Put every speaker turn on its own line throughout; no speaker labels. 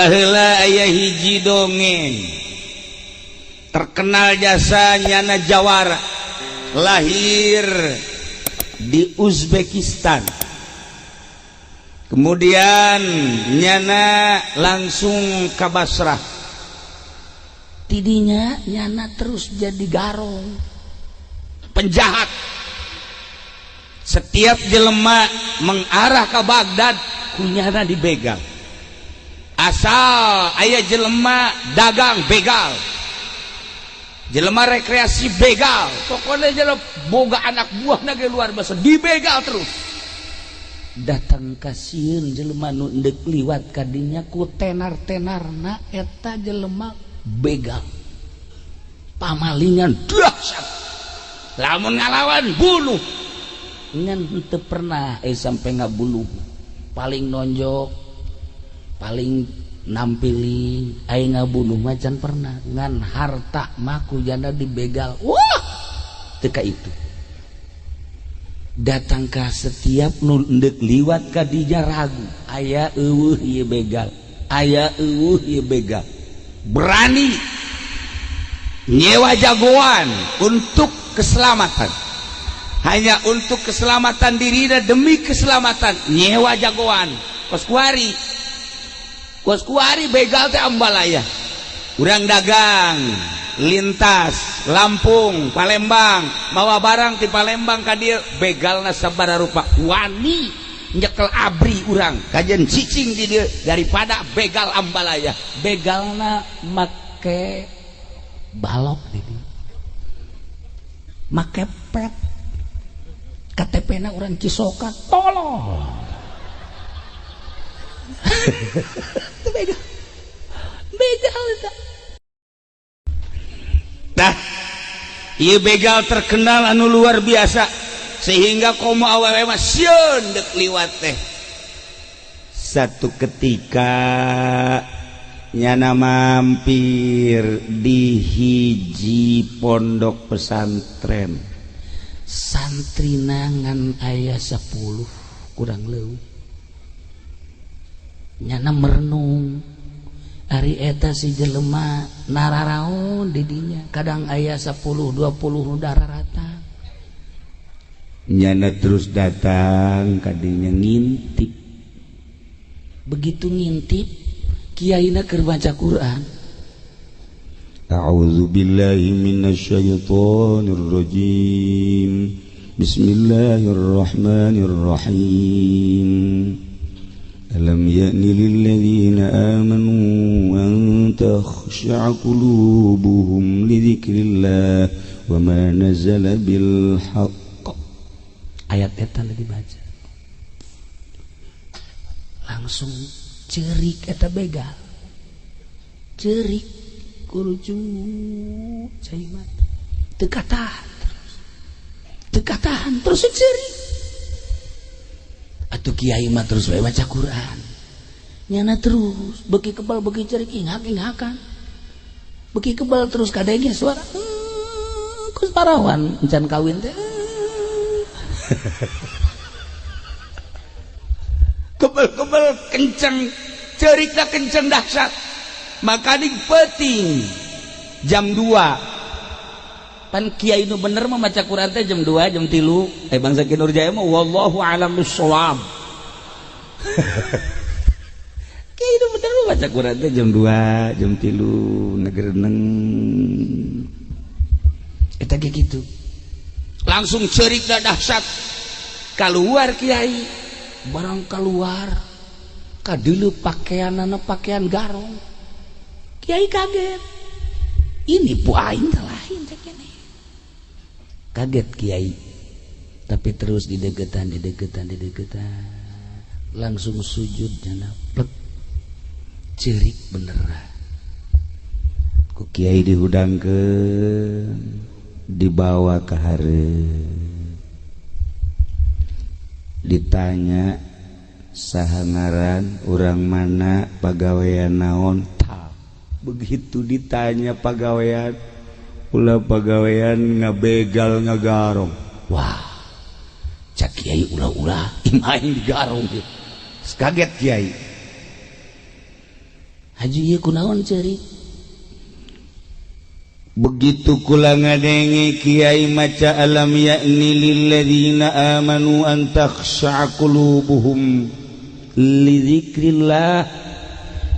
baheula aya hiji dongeng terkenal jasanya na jawara lahir di Uzbekistan kemudian nyana langsung ke Basrah tidinya nyana terus jadi garong penjahat setiap jelema mengarah ke Baghdad kunyana dibegal asal aya jelema dagang begal jelema rekreasi begal pokoknya jelema boga anak buah nage luar biasa dibegal terus datang kasieun jelema nu endek liwat kadinya ku tenar-tenarna eta jelema begal pamalingan dahsyat lamun ngalawan bunuh ngan teu pernah sampai ngabunuh paling nonjok paling nampilin aing ngabunuh macan pernah ngan harta maku jana dibegal wah teka itu datang ka setiap nu endek liwat ka dinya ragu aya eueuh ieu begal aya eueuh ieu begal berani nyewa jagoan untuk keselamatan hanya untuk keselamatan diri dan demi keselamatan nyewa jagoan kos kuari begal teh ambalaya urang dagang lintas Lampung Palembang mawa barang di Palembang ka dieu begalna sabaraha rupa wani nyekel abri urang kajen cicing di dieu daripada begal ambalaya begalna make balok di dieu make pet KTP-na urang Cisokan tolong itu begal itu nah ieu begal terkenal anu luar biasa sehingga komo awewe mah sieun dek liwat teh satu ketika nyana mampir di hiji pondok pesantren santrina ngan aya 10 kurang leuwih nyana merenung ari eta si jelema nararaon di dinya kadang aya 10-20 nu dararata nyana terus datang ka dinya ngintip begitu ngintip kiaina keur baca Quran a'udzu billahi minasyaitonir rajim bismillahirrahmanirrahim alam ya'ni lilladzina amanu an takhsha'a qulubuhum lidzikrillah wa ma nazala bil haqq ayat eta lagi baca langsung cerik eta begal cerik kurucu cai mat teu katahan terus cerik atuh kiai mah terus bae baca Quran nyana terus beki kebal beki cerik ingak-ingakan beki kebal terus kadenge suara kus parawan encan kawin teh kebal kenceng cerikna kenceng dahsyat makanya penting jam 2 pan kiai nu bener mah maca Quran teh jam 2 jam 3 Bang Zaki Nurjaya mah wallahu a'lam bissawab kiai nu bener mah maca Quran teh jam 2 jam 3 negereneng eta ge kitu langsung cerik da dahsyat keluar kiai barang keluar kadilu pakaianana pakaian garong kiai kaget ini bu aing lain cekene kaget kiai tapi terus didegetan langsung sujud jana plek cerik beneran ku kiai dihudangkeun dibawa ke hareup ditanya saha ngaran urang mana pagawean naon tah begitu ditanya pagawean ulah pagawean ngabegal ngagarong wah cak kiai ulah-ulah imain digarong gitu kaget kiai
Haji ieu kunaon ceuri?
Begitu kula ngadenge kiai maca alam ya'ni lilladzina amanu an takhsha'a qulubuhum li dzikrillah,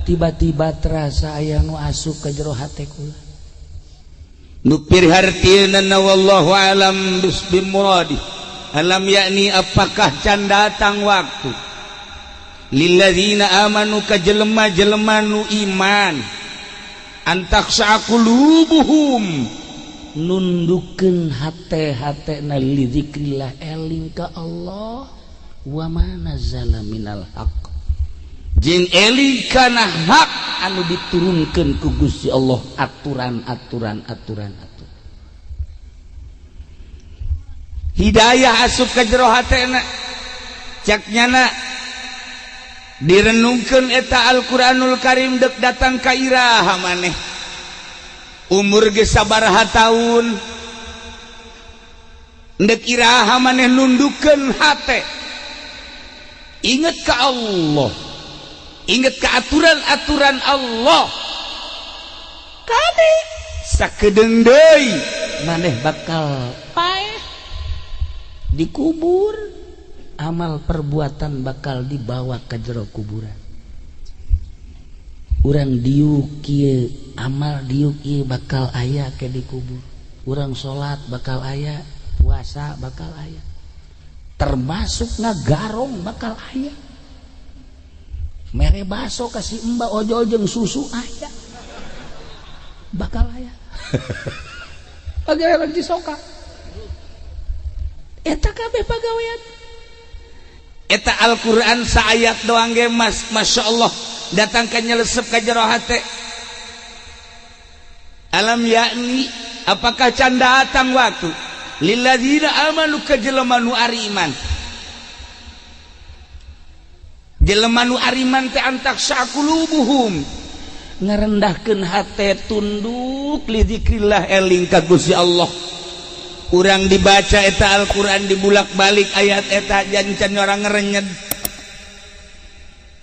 tiba-tiba terasa aya nu asup ka jero hate kula.
Nu pirhartieuna wallahu alam bismuradi. Alam yakni apakah can datang waktu lilladzina amanu ka jelema-jelema nu iman antakhsha'a qulubuhum
nundukkeun hate-hatena li dzikrillah eling ka Allah wa ma nazzala minal haqq
jeung eling kana hak
anu diturunkeun ku Gusti Allah, aturan.
Hidayah asup ka jero hatena caknyana direnungkeun eta Al-Qur'anul Karim dek datang ka iraha maneh umur ge sabaraha taun dek iraha maneh nundukkeun hate inget ka Allah, inget ka aturan-aturan Allah, kade sakedeung deui
maneh bakal paeh dikubur, amal perbuatan bakal dibawa ke jero kuburan. Urang diuk kieu, amal diuk ieu bakal aya ke dikubur. Urang salat bakal aya, puasa bakal aya. Termasuk ngagarong bakal aya. Mere baso kasih emba ojol jeung susu aya. Bakal aya. Pagawean disoka. Eta kabeh pagawean.
Eta Al-Quran saayat doang ge mas, Masya Allah datang ka nyelesep ka jero hate. Alam yakni apakah can datang waktu lilladzina amanu ka jelema nu ari iman. Jelema nu ari iman teh antakhsha'a qulubuhum ngarendahkeun hate tunduk li dzikrillah eling ka Gusti Allah. Urang dibaca eta Al-Quran dibulak-balik ayat eta jancan orang ngerenyed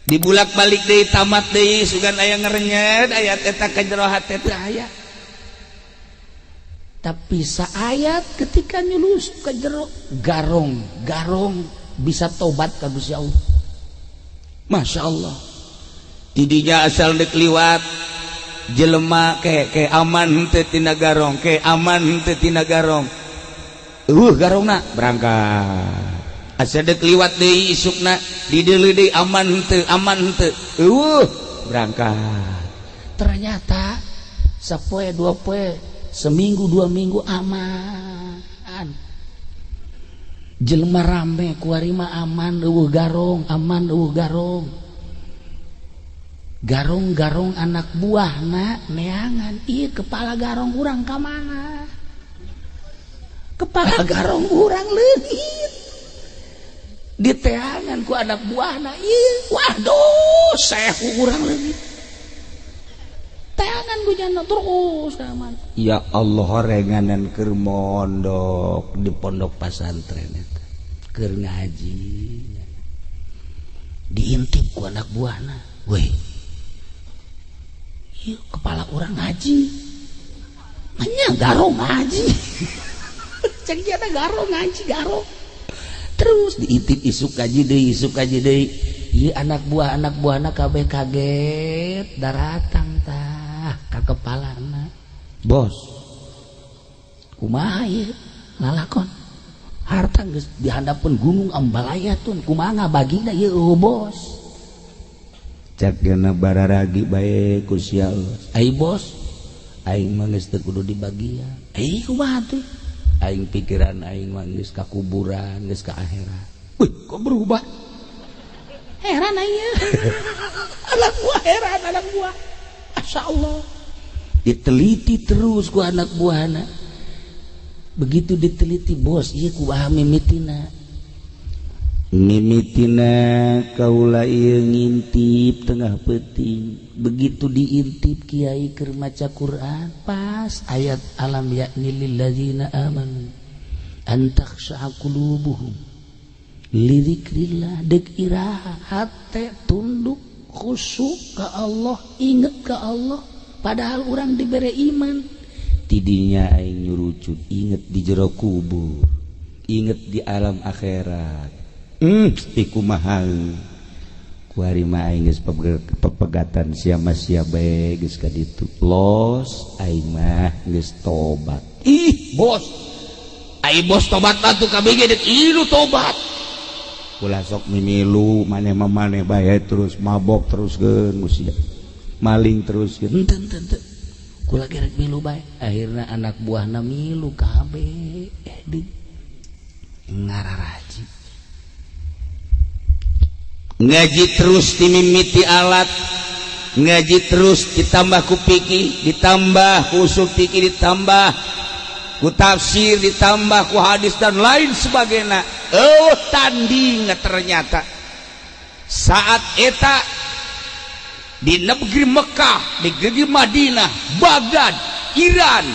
dibulak-balik deui tamat deui sugan aya ngerenyed ayat eta ka jero hate teh aya.
Tapi saayat ketika nyulus ka jero garong bisa tobat ka Gusti Allah.
Masya Allah. Tidinya asal dek liwat jelema ke aman henteu tina garong, ke aman henteu tina garong. Garongna berangkat. Asa dek liwat deui isukna di deuleu deui aman henteu. Berangkat.
Ternyata sapoe dua poe, seminggu 2 minggu aman. Jelema rame kuari mah aman eueuh garong, aman eueuh garong. Garong-garong anak buahna neangan, ieu kepala garong urang ka mana? Kepala garong urang leungit diteangan ku anak buahna ieu waduh sehu urang leungit teangan ku jana terus aman.
Ya Allah horenganan keur mondok di pondok pasantren eta keur ngaji diintip ku anak buahna, weh ieu kepala urang ngaji nya garong ngaji cek jana garong ngaji garong terus diintip isuk kaji deui ieu anak buahna kabeh kaget daratang tah ka kepalana. Bos kumaha ieu lalakon harta geus dihandapkeun gunung ambalayatun kumaha ngabagina ieu bos cak geuna bararagi bae ku sia
ai bos
aing mah geus teu kudu dibagian.
Kumaha teh
Aing pikiran aing mah geus ka kuburan, geus ka akhirat.
Wih, kok berubah? Heran aing. Anak buah heran, anak buah. Masya Allah.
Diteliti terus ku anak buahna. Begitu diteliti bos, ieu kumaha mimitina. Mimitina kaula ieu ngintip tengah peuting. Begitu diintip kiai keur maca Quran pas ayat alam yakni lilladzina amanu an takhsha'a qulubuhum li dzikrillah dek iraha hate tunduk
khusyuk ke Allah, inget ke Allah, padahal orang diberi iman. Tidinya aing nyurucut, inget di jero kubur, inget di alam akhirat. Iku mahal. Kuari mah aing geus pepegatan sia bae geus ka ditu. Los aing mah geus tobat. Ih, bos. Ai bos tobat atuh kabege deuk ilu tobat. Ulah sok mimilu maneh mah maneh bae terus mabok teruskeun musia maling teruskeun henteu kula gerek milu bae akhirna anak buahna milu kabeh di ngararaji ngaji terus dimimiti alat ngaji terus ditambah ku fikih ditambah ku usul fikih ditambah ku tafsir ditambah ku hadis dan lain sebagainya. Tanding ternyata saat eta di negeri Mekah, di negeri Madinah, Baghdad, Iran,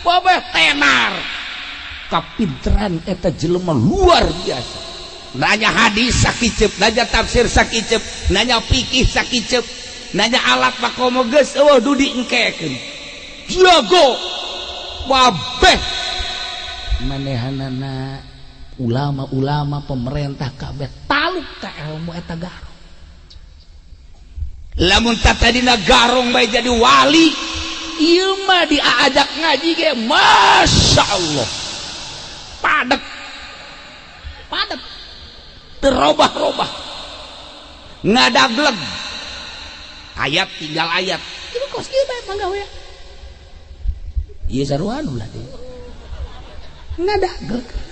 babeh tenar kapinteran eta jelema luar biasa. Nanya hadis sakicep, nanya tafsir sakicep, nanya fikih sakicep, nanya alat makomo geus dudi engkekeun. Jago babeh manehanana ulama-ulama pemerintah kabeh taluk ka ilmu eta garong. Lamun tadina garong bae jadi wali, ieu mah diajak ngaji ge masyaallah. Padep. Terobah-robah. Ngadagleg. Ayat tinggal ayat. Ieu kos kieu bae manggawe. Ieu saruan ulah teh. Ngadagleg.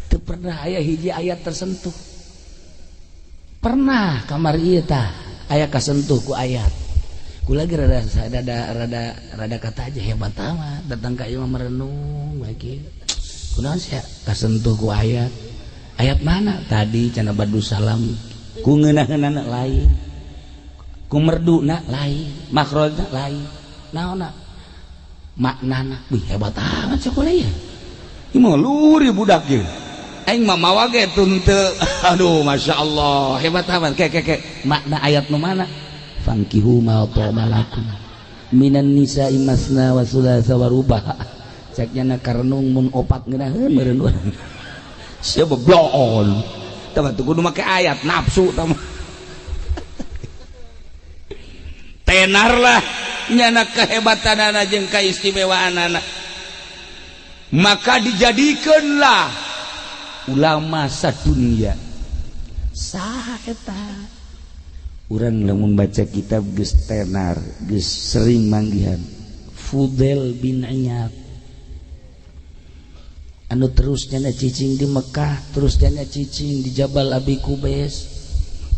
Teu pernah aya hiji ayat tersentuh. Pernah kamar ieu tah aya kasentuh ku ayat. Kula ge rada kata aja hebat amat datang ka ieu merenung lagi. Kunaon sia kasentuh ku ayat. Ayat mana? Tadi cenah Badu Salam ku ngeunah-ngeunana lain. Ku merduna lain, makrojna lain. Naonna? Maknana. Wih hebat amat sakuliah ya. Ieu mah luhur budak ieu. Aing mah mawa ge teu aduh masyaallah hebat amat ke makna ayat nu mana fankihu ma ta'alakum minan nisa'i masna wa thulatha wa ruba ceknya karenung mun opat ngeunaheun meureun urang sia bebloon tah tuh kudu make ayat nafsu tah tenar lah nyana kehebatanana jeung kaistimewaanana maka dijadikeunlah ulama sadunya saha eta urang lamun baca kitab geus tenar geus sering manggihan Fudail bin Iyad anu terus nyana cicing di Mekah terus nyana cicing di Jabal Abi Qubais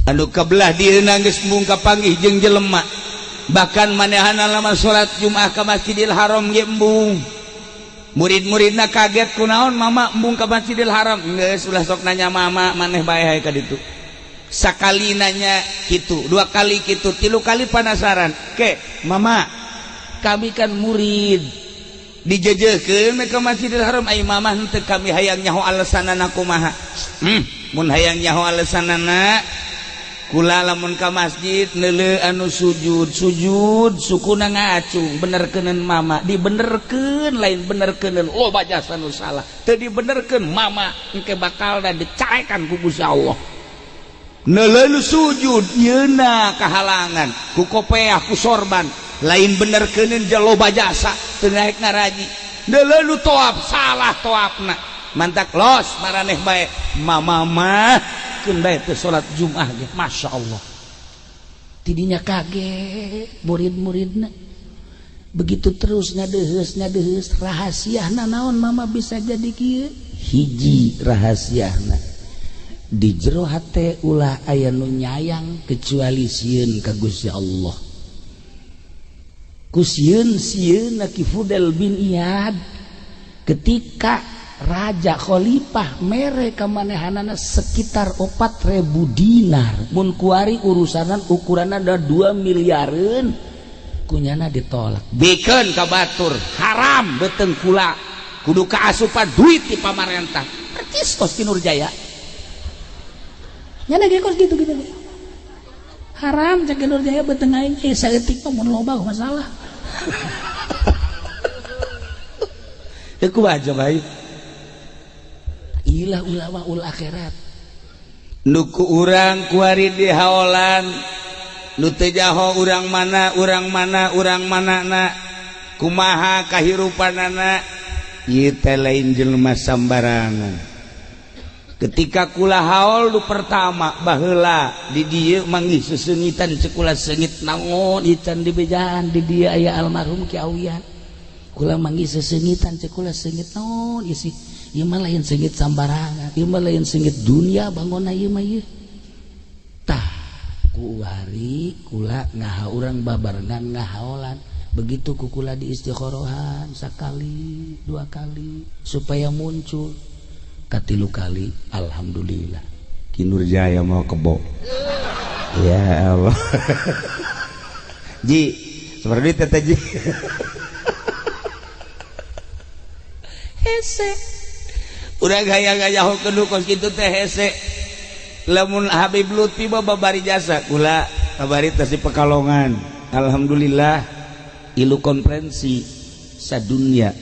anu kabelah dieuna geus mung kapanggih jeung jelema bahkan manehana lamun salat Jumaah ka Masjidil Haram ge embung. Murid-muridna kaget kunaon mama embung ka Masjidil Haram geus ulah sok nanya mama maneh bae hae ka ditu sakali nanya kitu dua kali kitu tilu kali penasaran ke mama kami kan murid dijejeukeun ka Masjidil Haram ai mama henteu kami hayang nyaho alesanana kumaha mun hayang nyaho alesanana kula lamun ka masjid neuleuh anu sujud sukuna ngacung benerkeuneun mama dibenerkeun lain benerkeuneun loba jasa nu salah teu dibenerkeun mama engke bakal da dicarekan ku Gusti Allah neuleuh sujud yeuna kahalangan ku kopeah ku sorban lain benerkeuneun loba jasa teu naek ngaraji neuleuh toab salah toabna mantak los maraneh bae mama mah kendai teh salat Jumaah ge masyaallah tidinya kaget murid-muridna begitu terus ngadeheus rahasiana naon mama bisa jadi kieu hiji rahasiana di jero hate ulah aya nu nyayang kecuali sieun ka Gusti Allah ku sieun ki Fudail bin Iyad ketika Raja Khalifah mere kamanehanana sekitar 4.000 dinar mun kuari urusanan ukuranna ada 2 miliareun kunyana ditolak bikeun ka batur haram beuteung kula kudu kaasupan duit di pamarentah percis kos ti Nurjaya nyana ge kos gitu haram cek Nur Jaya beteng aing saeutik mah mun loba masalah.
Ku aja bae.
Ilah ulama ul akhirat.
Nuku urang kuari di haolan nu teu jaho urang mana na kumaha kahirupanana ieu teh lain jelema sambarangan. Ketika kula haol nu pertama baheula di dieu manggih sesengitan cekula sengit naon ican di bejaan di dieu aya almarhum Ki Awian. Kula manggih sesengitan cekula sengit naon isi ieu mah lain sengit sambarangan, ieu mah lain sengit dunia bangunna ieu mah ieu. Tah ku hari kula ngaha urang babarengan ngahaolan. Begitu ku kula di istikharohan sakali, dua kali supaya muncul. Katilu kali alhamdulillah. Ki Nur Jaya mau kebo. Ya Allah. Ji, seperti teh Ji.
Hese.
Udah gaya-gaya hokeun kos kitu teh hese. Lamun Habib Lutfi babari jasa kula kabari teh si Pekalongan. Alhamdulillah ilu konferensi sadunya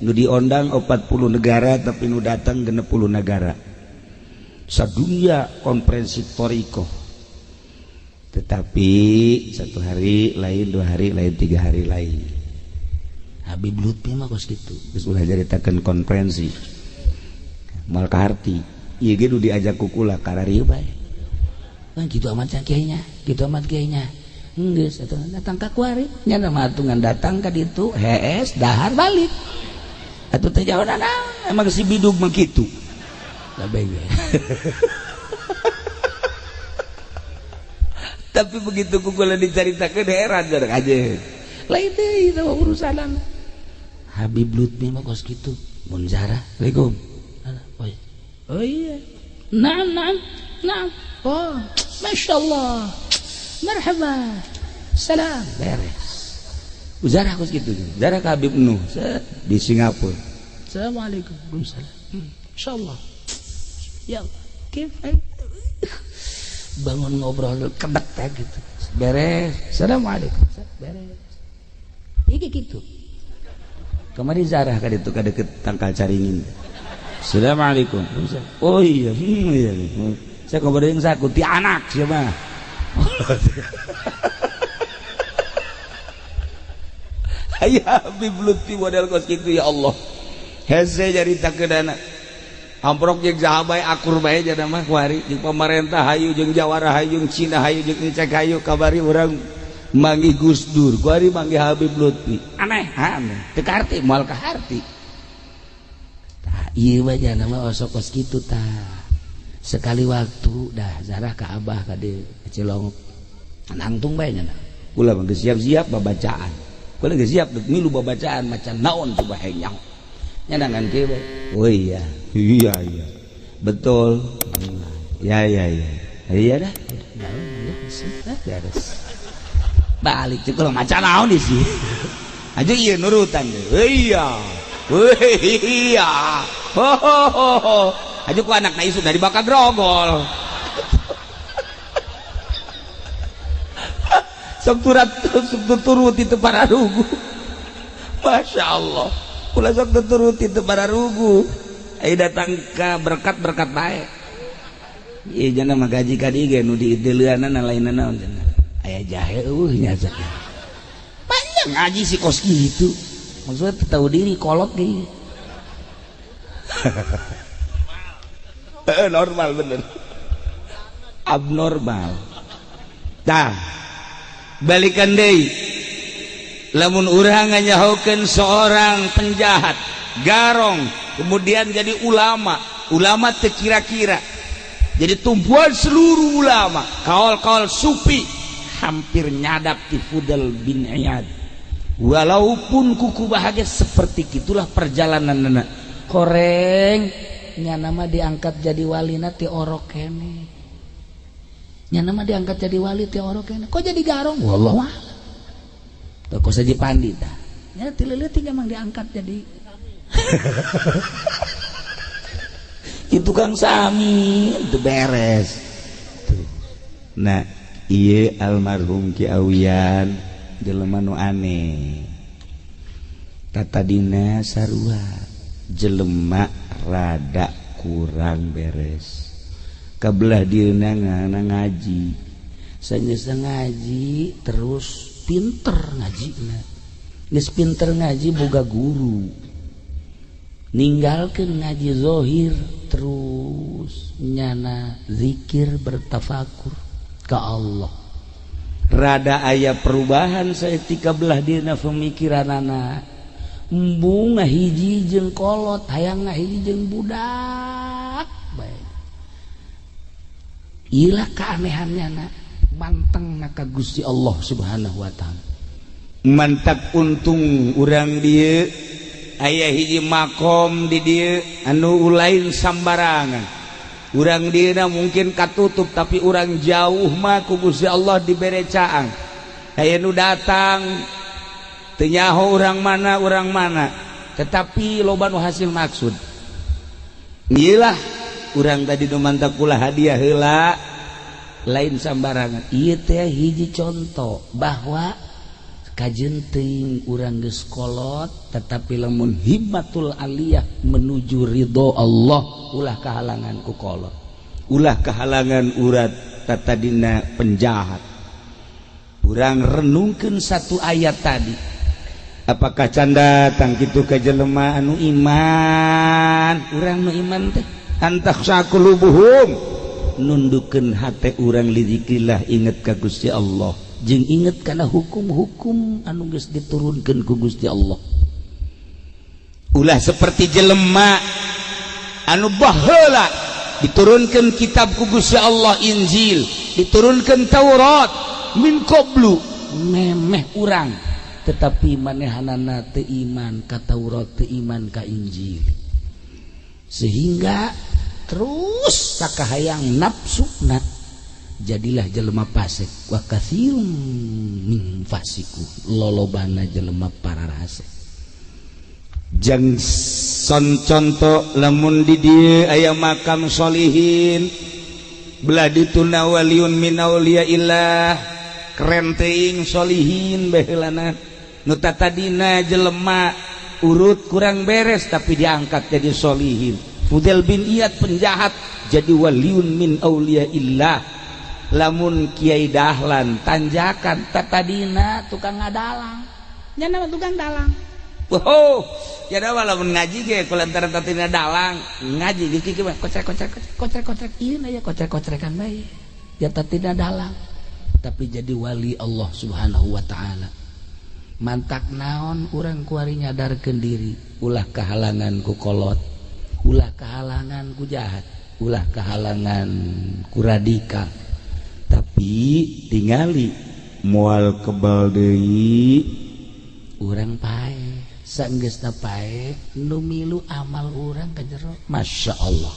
nu diondang 40 negara tapi nu datang 60 negara. Sadunya konferensi Toriko. Tetapi satu hari lain, 2 hari lain, 3 hari lain.
Habib Lutfi mah kos kitu.
Geus ulah jaritakeun konferensi. Mal kaharti ieu ge nu diajak ku kula kararieu bae.
Kan kitu amat kiainya, kitu amat kiainya. Geus atuh datang ka kuari, nya mah atungan datang ka ditu, hees dahar balik. Atuh teh jauhna naon, emang si bidug mah kitu. Da bege.
Tapi begitu ku kula dicaritakeun heran jarak aja.
Lain deui itu urusanan. Habib Lutfi mah kos kitu. Mun zarah, Assalamualaikum. Oh iya. Naam. Oh, Masya Allah. Marhaba. Salam. Beres. Zarah kos kitu.
Zarah ka Habib Nuh di Singapura.
Assalamualaikum. Waalaikumsalam. Insyaallah. Ya Allah. Kif? Bangun ngobrol kedek teh gitu. Beres. Assalamualaikum. Beres. Iki gitu.
Kamari Zarah ka ditu ka deket Tangkal Caringin. Assalamualaikum. Oh iya. Saya kabar yang saku ti anak siapa? Ayah Habib Lutfi model kos kitu ya Allah. Hese jaritakeun anak. Amprok jeung sahabat akur bae jana mah kuari jeung pamarentah hayu jeung Jawara hayu jeung Cina hayu jeung Cek hayu kabari urang manggih Gus Dur, kuari manggih Habib Lutfi. Aneh. Teu karti moal ka harti. Tah ieu bae jana mah osok kos kitu tah. Sekali waktu dah Zarah ka Abah ka dieu Cilong. Nangtung bae nya. Kula mah geus siap-siap babacaan. Kula geus siap milu babacaan macan naon coba henyang. Nya nangan kieu bae. Oh iya. Iya. Betul. Ya. Iya dah. Beres. Balik tuh kalau macan naon di sini. Aja iya nurutan deh. Iya. Ho. Aja ku anak na isu dari bakal grogol. Sok turut itu para rugu. Masya Allah. Kula sok turut itu para rugu. Ayo datang ke berkat baik. Iya jangan mah gaji kadi ge nu diideuleunana lainna naon cenah. Aya jahe nya cenah. Banyak ngaji si kos kitu. Maksudnya tahu diri kolot ge. Normal bener. Abnormal. Tah. Balikan deui. Lamun urang nganyahokeun seorang penjahat, garong, kemudian jadi ulama teu kira-kira. Jadi tumpuan seluruh ulama, kaul sufi hampir nyadap di Fudal bin Iyad. Walaupun kuku bahagia seperti itulah perjalanan koreng nya nama diangkat jadi walina ti orok kene. Nya nama diangkat jadi wali ti orok kene. Kok jadi garong? Wallahu a'lam. Tuh kok saja pandi dah. Ya ti leuleut emang diangkat jadi itu Kang Sami itu beres. Nah, Ieu almarhum Ki Awian jelema nu aneh. Tatadina sarua jelema rada kurang beres. Kabelah dieuna ngaji. Saeunggeus ngaji terus pinter ngajina. Geus pinter ngaji boga guru. Ninggalkeun ngaji zahir terus nyana zikir bertafakur ka Allah. Rada aya perubahan saeutika belah dina pemikiranana. Embung ngahiji jeung kolot, hayang ngahiji jeung budak bae. Ilah keanehannya manteng ka Gusti Allah Subhanahu wa taala. Mantak untung urang dieu aya hiji makom di dieu anu lain sambarangan. Urang dieuna mungkin katutup tapi urang jauh mah ku Gusti Allah dibere caang. Aya nu datang teu nyaho urang mana tetapi loba nu hasil maksud. Iyalah urang tadi nu mantak kula hadiah heula lain sambarangan. Ieu teh hiji contoh bahwa kajeun teuing urang geus kolot tetapi lamun himmatul aliyah menuju ridho Allah ulah kahalangan ku kolot, ulah kahalangan urat tatadina penjahat. Urang renungkeun satu ayat tadi. Apakah canda tang kitu ka jelema anu iman? Urang nu iman teh antakhsha qulubuhum, nundukkeun hate urang li zikrillah inget ka Gusti Allah jeung inget kana hukum-hukum anu geus diturunkeun ku Gusti Allah. Ulah seperti jelema anu baheula diturunkeun kitab ku Gusti Allah Injil, diturunkeun Taurat min qablu memeh urang tetapi manehanana teu iman ka Taurat, teu iman ka Injil, sehingga terus sakahayang nafsuna jadilah jelema fasik. Wa katsirum min fasiku, lolobana jelema pararasa. Jang son contoh lamun di dieu aya makam sholihin belah dituna waliun min auliyaillah, keren teuing sholihin baheulana. Nu tatadina jelema urut kurang beres tapi diangkat jadi sholihin. Fudel bin Iyad penjahat jadi waliun min auliyaillah. Lamun Kiai Dahlan tanjakan tatadina tukang ngadalang, nyana tukang dalang. Wow, jadi lamun ngaji ge kulantaran tatadina dalang ngaji ge kieu mah kocrek ieu na ya kocrek-kocrekan bae. Ya tatadina dalang tapi jadi wali Allah Subhanahu wa taala. Mantak naon urang kuari nyadarkeun diri, ulah kahalangan ku kolot, ulah kahalangan ku jahat, ulah kahalangan ku radikal. Tapi tingali moal kebal deui urang pae, saenggeusna pae nu milu amal urang ka jero, masyaallah.